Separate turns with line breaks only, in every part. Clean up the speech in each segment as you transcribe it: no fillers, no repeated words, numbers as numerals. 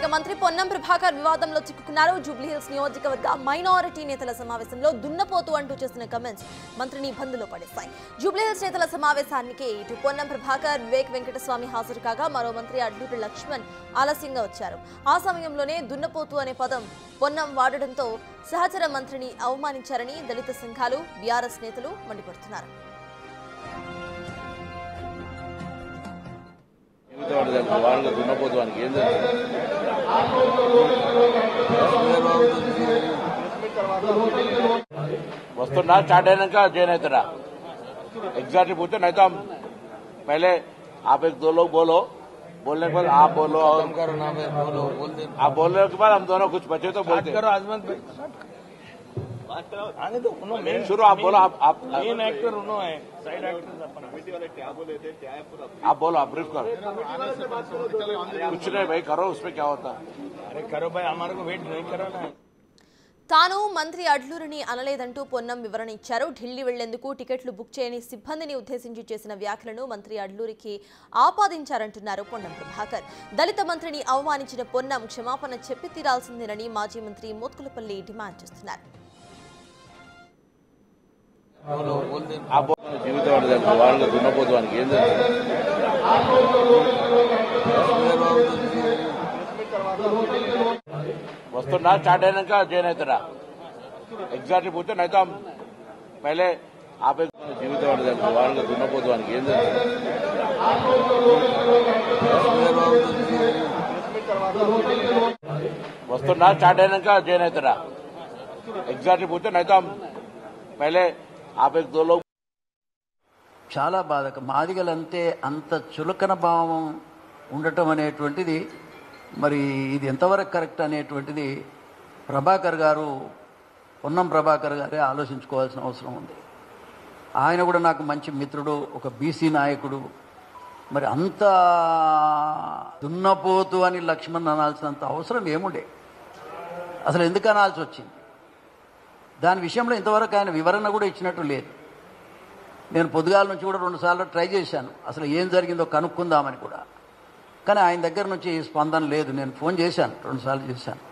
ఇక మంత్రి పొన్నం ప్రభాకర్ వివాదంలో చిక్కుకున్నారు. జూబ్లీహిల్స్ నియోజకవర్గ మైనారిటీ నేతల సమావేశంలో దున్నపోతు అంటూ చేసిన కమెంట్స్ మంత్రిని ఇబ్బందులో పడేశాయి. జూబ్లీహిల్స్ నేతల సమావేశానికి ఇటు పొన్నం ప్రభాకర్, వివేక్ వెంకటస్వామి హాజరు కాగా మరో మంత్రి అడ్లూరి లక్ష్మణ్ ఆలస్యంగా వచ్చారు. ఆ సమయంలోనే దున్నపోతు అనే పదం పొన్నం వాడడంతో సహచర మంత్రిని అవమానించారని దళిత సంఘాలు, బీఆర్ఎస్ నేతలు మండిపడుతున్నారు.
वस्तुना स्टार्ट అయినాక जॉइन అవుతారా एग्जैक्टली पूछो नहीं तो हम पहले आप एक दो लोग बोलो, बोलने के बाद आप बोलो और करो ना बोलो आप बोलने के बाद हम दोनों कुछ बचे तो बोलते करो आजमत भाई आने दो मेन शुरू आप बोलो आप मेन एक्टर उन्होंने है साइड एक्टर अपन कमेटी वाले क्या बोले थे क्या है पूरा आप बोलो आप ब्रीफ करो कुछ नहीं भाई करो उसमें क्या होता अरे करो भाई हमारे को वेट नहीं कराना है.
తాను మంత్రి అడ్లూరిని అనలేదంటూ పొన్నం వివరణ ఇచ్చారు. ఢిల్లీ వెళ్లేందుకు టికెట్లు బుక్ చేయని సిబ్బందిని ఉద్దేశించి చేసిన వ్యాఖ్యలను మంత్రి అడ్లూరికి ఆపాదించారంటున్నారు పొన్నం ప్రభాకర్. దళిత మంత్రిని అవమానించిన పొన్నం క్షమాపణ చెప్పి తీరాల్సిందేనని మాజీ మంత్రి మోత్కులపల్లి డిమాండ్ చేస్తున్నారు.
वस्तुना स्टार्ट అయినాక जॉइन అవుతారా एग्जैक्टली पूछो नहीं तो हम पहले आप एक जीवित వాళ్ళకి దున్నపోతు వానికి ఏం తెలుసు वस्तुना स्टार्ट అయినాక जॉइन అవుతారా एग्जैक्टली पूछो नहीं तो हम पहले आप एक दो लोग
చాలా బాధకం. మాదిగలంటే అంత చులకన భావం ఉండటం అనేటువంటిది మరి ఇది ఎంతవరకు కరెక్ట్ అనేటువంటిది ప్రభాకర్ గారు, పొన్నం ప్రభాకర్ గారే ఆలోచించుకోవాల్సిన అవసరం ఉంది. ఆయన కూడా నాకు మంచి మిత్రుడు, ఒక బీసీ నాయకుడు. మరి అంత దున్నపోతు అని లక్ష్మణ్ అనాల్సినంత అవసరం ఏముండే, అసలు ఎందుకు అనాల్సి వచ్చింది? దాని విషయంలో ఇంతవరకు ఆయన వివరణ కూడా ఇచ్చినట్టు లేదు. నేను పొద్దుగాల నుంచి కూడా 2 సార్లు ట్రై చేశాను అసలు ఏం జరిగిందో కనుక్కుందామని కూడా, కానీ ఆయన దగ్గర నుంచి స్పందన లేదు. నేను ఫోన్ చేశాను, 2 సార్లు చేశాను.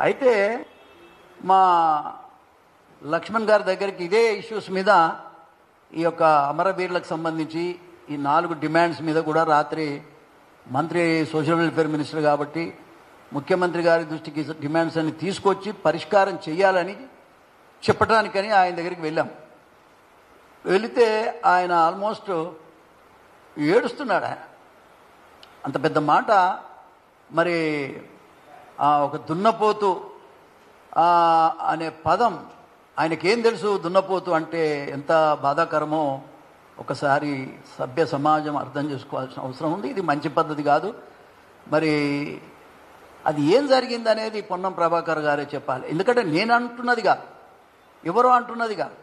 అయితే మా లక్ష్మణ్ గారి దగ్గరికి ఇదే ఇష్యూస్ మీద, ఈ యొక్క అమరవీరులకు సంబంధించి ఈ 4 డిమాండ్స్ మీద కూడా రాత్రి మంత్రి సోషల్ వెల్ఫేర్ మినిస్టర్ కాబట్టి ముఖ్యమంత్రి గారి దృష్టికి డిమాండ్స్ అన్ని తీసుకొచ్చి పరిష్కారం చేయాలని చెప్పడానికని ఆయన దగ్గరికి వెళ్ళాం. వెళితే ఆయన ఆల్మోస్ట్ ఏడుస్తున్నాడు. ఆయన అంత పెద్ద మాట. మరి ఒక దున్నపోతు అనే పదం ఆయనకేం తెలుసు? దున్నపోతు అంటే ఎంత బాధాకరమో ఒకసారి సభ్య సమాజం అర్థం చేసుకోవాల్సిన అవసరం ఉంది. ఇది మంచి పద్ధతి కాదు. మరి అది ఏం జరిగింది అనేది పొన్నం ప్రభాకర్ గారే చెప్పాలి. ఎందుకంటే నేను అంటున్నది కాదు, ఎవరో అంటున్నది కాదు.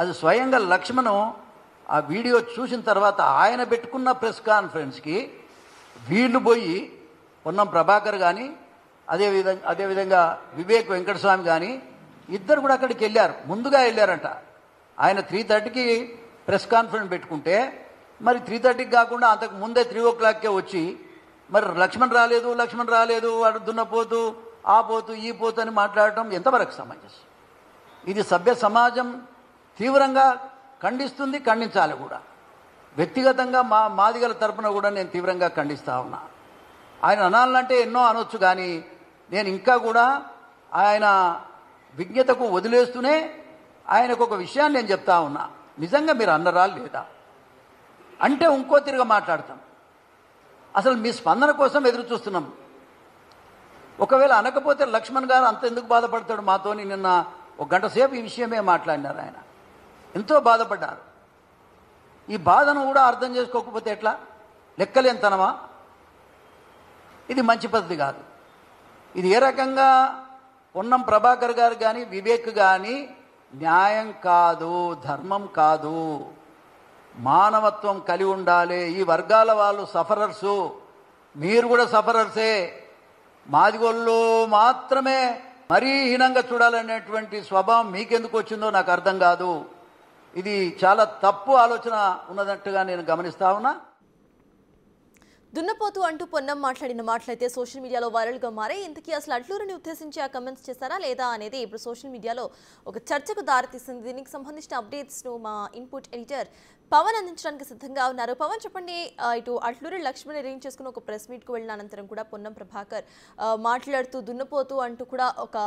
అది స్వయంగా లక్ష్మణ్ ఆ వీడియో చూసిన తర్వాత ఆయన పెట్టుకున్న ప్రెస్ కాన్ఫరెన్స్కి వీళ్ళు పోయి పొన్నం ప్రభాకర్ కానీ అదేవిధంగా వివేక్ వెంకటస్వామి కానీ ఇద్దరు కూడా అక్కడికి వెళ్ళారు. ముందుగా వెళ్ళారంట. ఆయన 3:30కి ప్రెస్ కాన్ఫరెన్స్ పెట్టుకుంటే మరి 3:30కి కాకుండా అంతకు ముందే 3 o'clockకే వచ్చి మరి లక్ష్మణ్ రాలేదు వాడు దున్నపోతూ ఆ పోతూ ఈ పోతూ అని మాట్లాడటం ఎంతవరకు సమంజసం? ఇది సభ్య సమాజం తీవ్రంగా ఖండిస్తుంది, ఖండించాలి కూడా. వ్యక్తిగతంగా మాదిగల తరపున కూడా నేను తీవ్రంగా ఖండిస్తా ఉన్నా. ఆయన అనాలంటే ఎన్నో అనొచ్చు, కానీ నేను ఇంకా కూడా ఆయన విజ్ఞతకు వదిలేస్తూనే ఆయనకు ఒక విషయాన్ని నేను చెప్తా ఉన్నా. నిజంగా మీరు అన్నరా లేదా అంటే ఇంకో తిరిగి మాట్లాడతాం. అసలు మీ స్పందన కోసం ఎదురు చూస్తున్నాం. ఒకవేళ అనకపోతే లక్ష్మణ్ గారు అంత ఎందుకు బాధపడతాడు? మాతోని నిన్న 1 గంట సేపు ఈ విషయమే మాట్లాడినారు. ఆయన ఎంతో బాధపడ్డారు. ఈ బాధను కూడా అర్థం చేసుకోకపోతే ఎట్లా? లెక్కలేంతనమా? ఇది మంచి పద్ధతి కాదు. ఇది ఏ రకంగా పొన్నం ప్రభాకర్ గారు కానీ వివేక్ కానీ న్యాయం కాదు, ధర్మం కాదు. మానవత్వం కలిగి ఉండాలి. ఈ వర్గాల వాళ్ళు సఫరర్సు, మీరు కూడా సఫరర్సే. మాదిగోళ్ళు మాత్రమే మరీ హీనంగా చూడాలనేటువంటి స్వభావం మీకెందుకు వచ్చిందో నాకు అర్థం కాదు. ఇది చాలా తప్పు ఆలోచన ఉన్నట్టుగా నేను గమనిస్తా ఉన్నా.
దున్నపోతు అంటూ పొన్నం మాట్లాడిన మాటలైతే సోషల్ మీడియాలో వైరల్గా మారాయి. ఇంతకీ అసలు అట్లూరిని ఉద్దేశించి ఆ కమెంట్స్ చేశారా లేదా అనేది ఇప్పుడు సోషల్ మీడియాలో ఒక చర్చకు దారితీస్తుంది. దీనికి సంబంధించిన అప్డేట్స్ను మా ఇన్పుట్ ఎడిటర్ పవన్ అందించడానికి సిద్ధంగా ఉన్నారు. పవన్ చెప్పండి, ఇటు అట్లూరి లక్ష్మణ్ అరేంజ్ చేసుకుని ఒక ప్రెస్ మీట్కు వెళ్ళిన అనంతరం కూడా పొన్నం ప్రభాకర్ మాట్లాడుతూ దున్నపోతు అంటూ కూడా ఒక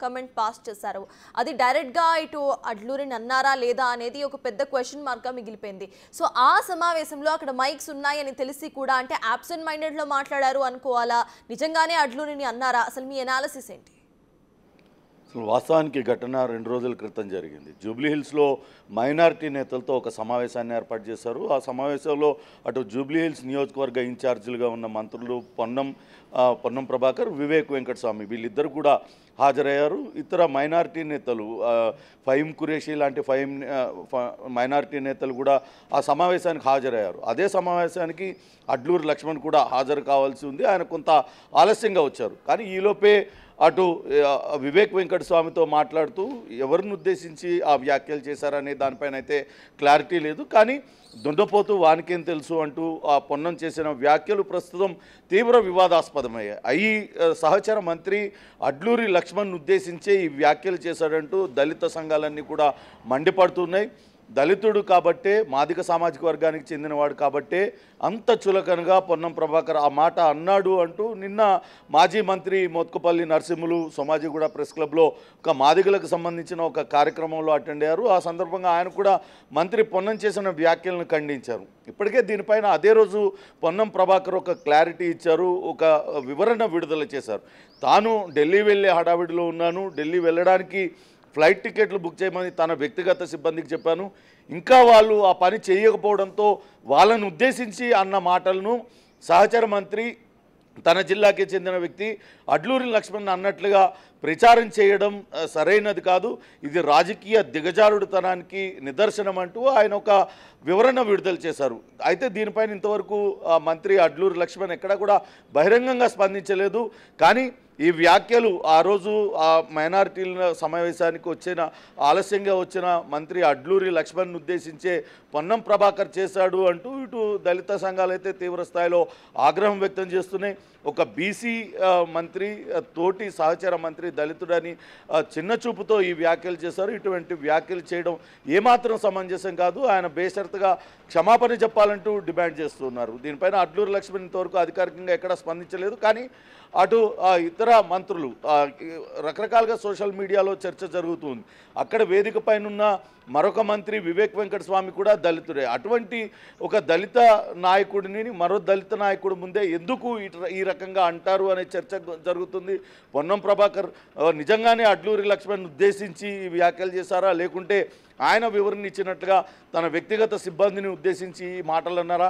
కమెంట్ పాస్ చేశారు. అది డైరెక్ట్గా ఇటు అడ్లూరిని అన్నారా లేదా అనేది ఒక పెద్ద క్వశ్చన్ మార్క్గా మిగిలిపోయింది. సో ఆ సమావేశంలో అక్కడ మైక్స్ ఉన్నాయని తెలిసి కూడా అంటే అబ్సెంట్ మైండెడ్లో మాట్లాడారు అనుకోవాలా, నిజంగానే అడ్లూరిని అన్నారా? అసలు మీ అనాలిసిస్ ఏంటి?
అసలు వాస్తవానికి ఘటన 2 రోజుల క్రితం జరిగింది. జూబ్లీహిల్స్లో మైనారిటీ నేతలతో ఒక సమావేశాన్ని ఏర్పాటు చేశారు. ఆ సమావేశంలో అటు జూబ్లీహిల్స్ నియోజకవర్గ ఇన్ఛార్జీలుగా ఉన్న మంత్రులు పొన్నం ప్రభాకర్, వివేక్ వెంకటస్వామి వీళ్ళిద్దరు కూడా హాజరయ్యారు. ఇతర మైనారిటీ నేతలు ఫహీం ఖురేషీ లాంటి మైనారిటీ నేతలు కూడా ఆ సమావేశానికి హాజరయ్యారు. అదే సమావేశానికి అడ్లూరి లక్ష్మణ్ కూడా హాజరు కావాల్సి ఉంది. ఆయన కొంత ఆలస్యంగా వచ్చారు. కానీ ఈలోపే అటు వివేక్ వెంకటస్వామితో మాట్లాడుతూ ఎవరిని ఉద్దేశించి ఆ వ్యాఖ్యలు చేశారనే దానిపైన అయితే క్లారిటీ లేదు. కానీ దున్నపోతూ వానికేం తెలుసు అంటూ ఆ పొన్నం చేసిన వ్యాఖ్యలు ప్రస్తుతం తీవ్ర వివాదాస్పదమయ్యాయి. సహచర మంత్రి అడ్లూరి లక్ష్మణ్ ఉద్దేశించే ఈ వ్యాఖ్యలు చేశాడంటూ దళిత సంఘాలన్నీ కూడా మండిపడుతున్నాయి. దళితుడు కాబట్టే, మాదిగ సామాజిక వర్గానికి చెందినవాడు కాబట్టే అంత చులకనగా పొన్నం ప్రభాకర్ ఆ మాట అన్నాడు అంటూ నిన్న మాజీ మంత్రి మోత్కుపల్లి నరసింహులు సోమాజిగూడ ప్రెస్ క్లబ్లో ఒక మాదిగలకు సంబంధించిన ఒక కార్యక్రమంలో అటెండ్ అయ్యారు. ఆ సందర్భంగా ఆయన కూడా మంత్రి పొన్నం చేసిన వ్యాఖ్యలను ఖండించారు. ఇప్పటికే దీనిపైన అదే రోజు పొన్నం ప్రభాకర్ ఒక క్లారిటీ ఇచ్చారు, ఒక వివరణ విడుదల చేశారు. తాను ఢిల్లీ వెళ్ళే హడావిడిలో ఉన్నాను, ఢిల్లీ వెళ్ళడానికి ఫ్లైట్ టికెట్లు బుక్ చేయమని తన వ్యక్తిగత సిబ్బందికి చెప్పాను. ఇంకా వాళ్ళు ఆ పని చేయకపోవడంతో వాళ్ళను ఉద్దేశించి అన్న మాటలను సహచర మంత్రి తన జిల్లాకి చెందిన వ్యక్తి అడ్లూరి లక్ష్మణ్ అన్నట్లుగా ప్రచారం చేయడం సరైనది కాదు, ఇది రాజకీయ దిగజారుడుతనానికి నిదర్శనం అంటూ ఆయన ఒక వివరణ విడుదల చేశారు. అయితే దీనిపైన ఇంతవరకు మంత్రి అడ్లూరి లక్ష్మణ్ ఎక్కడా కూడా బహిరంగంగా స్పందించలేదు. కానీ ఈ వ్యాఖ్యలు ఆ రోజు ఆ మైనారిటీల సమావేశానికి ఆలస్యంగా వచ్చిన మంత్రి అడ్లూరి లక్ష్మణ్ ఉద్దేశించే పొన్నం ప్రభాకర్ చేశాడు అంటూ ఇటు దళిత సంఘాలైతే తీవ్ర స్థాయిలో ఆగ్రహం వ్యక్తం చేస్తున్నాయి. ఒక బీసీ మంత్రి తోటి సహచర మంత్రి దళితుడని చిన్న చూపుతో ఈ వ్యాఖ్యలు చేశారు. ఇటువంటి వ్యాఖ్యలు చేయడం ఏమాత్రం సమంజసం కాదు. ఆయన బేషరతుగా క్షమాపణ చెప్పాలంటూ డిమాండ్ చేస్తున్నారు. దీనిపైన అడ్లూరి లక్ష్మణ్ ఇంతవరకు అధికారికంగా ఎక్కడా స్పందించలేదు. కానీ అటు ఇతర మంత్రులు రకరకాలుగా సోషల్ మీడియాలో చర్చ జరుగుతుంది. అక్కడ వేదిక పైన మరొక మంత్రి వివేక్ వెంకటస్వామి కూడా దళితుడే. అటువంటి ఒక దళిత నాయకుడిని మరో దళిత నాయకుడి ముందే ఎందుకు ఈ రకంగా అంటారు అనే చర్చ జరుగుతుంది. పొన్నం ప్రభాకర్ నిజంగానే అడ్లూరి లక్ష్మణ్ ఉద్దేశించి ఈ వ్యాఖ్యలు చేశారా, లేకుంటే ఆయన వివరణ ఇచ్చినట్లుగా తన వ్యక్తిగత సిబ్బందిని ఉద్దేశించి మాటలు అన్నారా?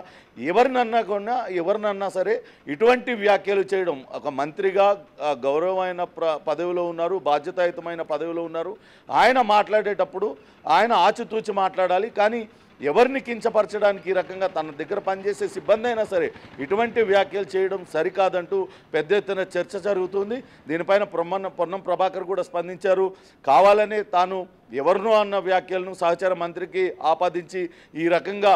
ఎవరినన్నా సరే ఇటువంటి వ్యాఖ్యలు చేయడం, ఒక మంత్రిగా గౌరవమైన పదవిలో ఉన్నారు, బాధ్యతాయుతమైన పదవిలో ఉన్నారు. ఆయన మాట్లాడేటప్పుడు ఆయన ఆచితూచి మాట్లాడాలి. కానీ ఎవరిని కించపరచడానికి ఈ రకంగా తన దగ్గర పనిచేసే సిబ్బంది అయినా సరే ఇటువంటి వ్యాఖ్యలు చేయడం సరికాదంటూ పెద్ద ఎత్తున చర్చ జరుగుతుంది. దీనిపైన పొన్నం ప్రభాకర్ కూడా స్పందించారు. కావాలనే తాను ఎవరినో అన్న వ్యాఖ్యలను సహచర మంత్రికి ఆపాదించి ఈ రకంగా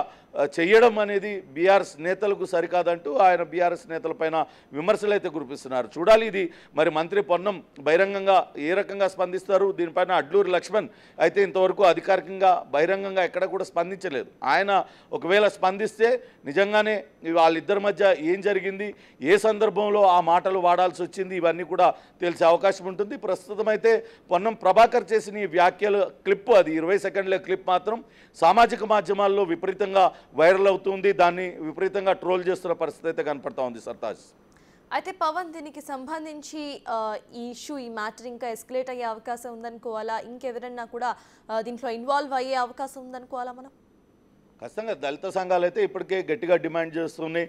చేయడం అనేది బీఆర్ఎస్ నేతలకు సరికాదంటూ ఆయన బీఆర్ఎస్ నేతలపైన విమర్శలు అయితే కురిపిస్తున్నారు. చూడాలి ఇది మరి మంత్రి పొన్నం బహిరంగంగా ఏ రకంగా స్పందిస్తారు. దీనిపైన అడ్లూరి లక్ష్మణ్ అయితే ఇంతవరకు అధికారికంగా బహిరంగంగా ఎక్కడ కూడా స్పందించలేదు. ఆయన ఒకవేళ స్పందిస్తే నిజంగానే వాళ్ళిద్దరి మధ్య ఏం జరిగింది, ఏ సందర్భంలో ఆ మాటలు వాడాల్సి వచ్చింది, ఇవన్నీ కూడా తెలిసే అవకాశం ఉంటుంది. ప్రస్తుతం అయితే పొన్నం ప్రభాకర్ చేసిన ఈ వ్యాఖ్యలు క్లిప్, అది 20 సెకండ్ల క్లిప్ మాత్రం సామాజిక మాధ్యమాల్లో విపరీతంగా వైరల్ అవుతుంది. దాన్ని విపరీతంగా ట్రోల్ చేస్తున్న పరిస్థితి అయితే కనపడతా ఉంది. సర్తాజ్
అయితే పవన్ దీనికి సంబంధించి ఈ ఇష్యూ, ఈ మ్యాటర్ ఇంకా ఎస్కలేట్ అయ్యే అవకాశం ఉందనుకోవాలా? ఇంకెవరన్నా కూడా దీంట్లో ఇన్వాల్వ్ అయ్యే అవకాశం ఉందనుకోవాలా మనం?
ఖచ్చితంగా దళిత సంఘాలు అయితే ఇప్పటికే గట్టిగా డిమాండ్ చేస్తున్నాయి.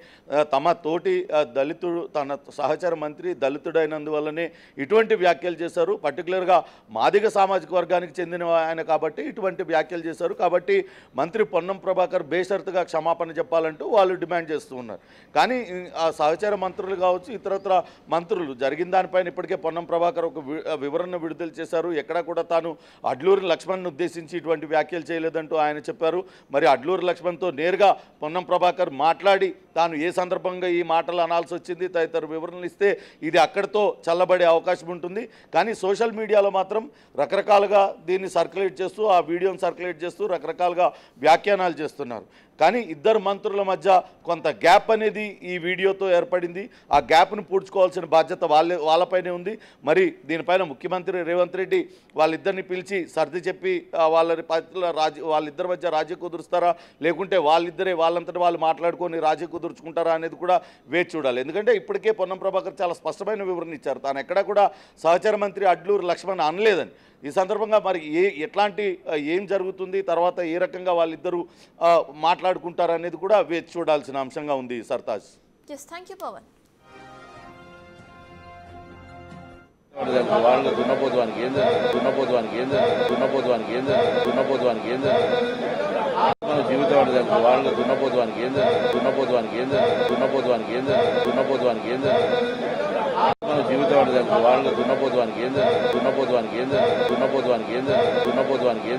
తమ తోటి దళితుడు, తన సహచర మంత్రి దళితుడైనందువల్లనే ఇటువంటి వ్యాఖ్యలు చేశారు. పర్టికులర్గా మాదిగ సామాజిక వర్గానికి చెందిన ఆయన కాబట్టి ఇటువంటి వ్యాఖ్యలు చేశారు. కాబట్టి మంత్రి పొన్నం ప్రభాకర్ బేషరతుగా క్షమాపణ చెప్పాలంటూ వాళ్ళు డిమాండ్ చేస్తూ ఉన్నారు. కానీ ఆ సహచర మంత్రులు కావచ్చు, ఇతరత్ర మంత్రులు జరిగిన దానిపైన ఇప్పటికే పొన్నం ప్రభాకర్ ఒక వివరణ విడుదల చేశారు. ఎక్కడా కూడా తాను అడ్లూరి లక్ష్మణ్ను ఉద్దేశించి ఇటువంటి వ్యాఖ్యలు చేయలేదంటూ ఆయన చెప్పారు. మరి అడ్లూరి లక్ష్మణ్తో నేరుగా పొన్నం ప్రభాకర్ మాట్లాడి తాను ఏ సందర్భంగా ఈ మాటలు అనాల్సి వచ్చింది తదితర వివరణలు ఇస్తే ఇది అక్కడితో చల్లబడే అవకాశం ఉంటుంది. కానీ సోషల్ మీడియాలో మాత్రం రకరకాలుగా దీన్ని సర్క్యులేట్ చేస్తూ ఆ వీడియోని సర్క్యులేట్ చేస్తూ రకరకాలుగా వ్యాఖ్యానాలు చేస్తున్నారు. కానీ ఇద్దరు మంత్రుల మధ్య కొంత గ్యాప్ అనేది ఈ వీడియోతో ఏర్పడింది. ఆ గ్యాప్ను పూడ్చుకోవాల్సిన బాధ్యత వాళ్ళపైనే ఉంది. మరి దీనిపైన ముఖ్యమంత్రి రేవంత్ రెడ్డి వాళ్ళిద్దరిని పిలిచి సర్ది చెప్పి వాళ్ళిద్దరి మధ్య రాజీ కుదురుస్తారా, లేకుంటే వాళ్ళంతటి వాళ్ళు మాట్లాడుకొని రాజీ కుదుర్చుకుంటారా అనేది కూడా వేచి చూడాలి. ఎందుకంటే ఇప్పటికే పొన్నం ప్రభాకర్ చాలా స్పష్టమైన వివరణ ఇచ్చారు. తాను ఎక్కడా కూడా సహచర మంత్రి అడ్లూరు లక్ష్మణ్ అనలేదని. ఈ సందర్భంగా మరి ఏం జరుగుతుంది, తర్వాత ఏ రకంగా వాళ్ళిద్దరూ మాట్లాడుకుంటారు అనేది కూడా వేచి చూడాల్సిన అంశంగా ఉంది. సర్తాజ్.
Thank you Pavan.
వాళ్ళ దున్నపోతువానికి ఏం జీవితం వాళ్ళ దున్నపోతువానికి ఏం